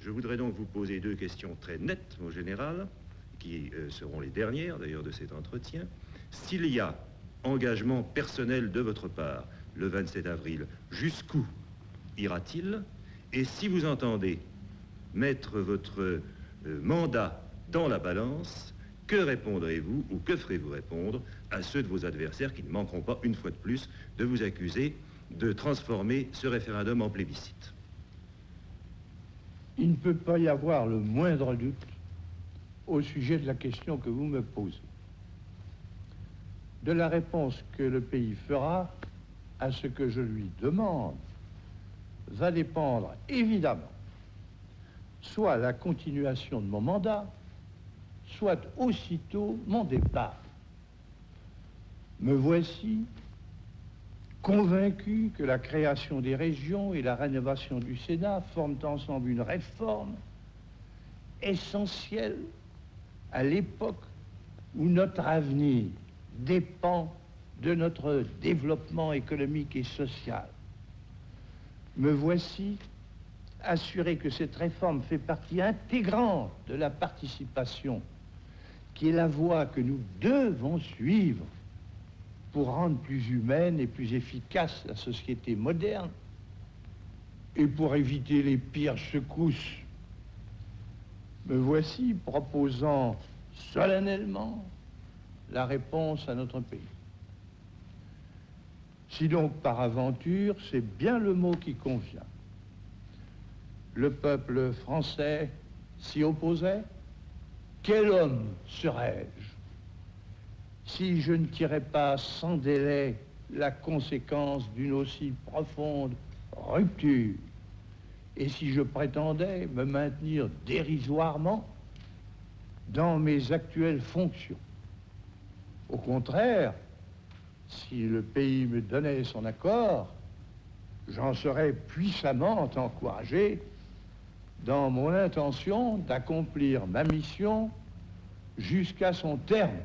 Je voudrais donc vous poser deux questions très nettes, mon général, qui seront les dernières d'ailleurs de cet entretien. S'il y a engagement personnel de votre part le 27 avril, jusqu'où ira-t-il? Et si vous entendez mettre votre mandat dans la balance, que répondrez-vous ou que ferez-vous répondre à ceux de vos adversaires qui ne manqueront pas, une fois de plus, de vous accuser de transformer ce référendum en plébiscite? Il ne peut pas y avoir le moindre doute au sujet de la question que vous me posez. De la réponse que le pays fera à ce que je lui demande va dépendre évidemment soit la continuation de mon mandat, soit aussitôt mon départ. Me voici convaincu que la création des régions et la rénovation du Sénat forment ensemble une réforme essentielle à l'époque où notre avenir dépend de notre développement économique et social. Me voici assuré que cette réforme fait partie intégrante de la participation, qui est la voie que nous devons suivre pour rendre plus humaine et plus efficace la société moderne et pour éviter les pires secousses. Me voici proposant solennellement la réponse à notre pays. Si donc par aventure, c'est bien le mot qui convient, le peuple français s'y opposait, quel homme serais-je si je ne tirais pas sans délai la conséquence d'une aussi profonde rupture, et si je prétendais me maintenir dérisoirement dans mes actuelles fonctions? Au contraire, si le pays me donnait son accord, j'en serais puissamment encouragé dans mon intention d'accomplir ma mission jusqu'à son terme.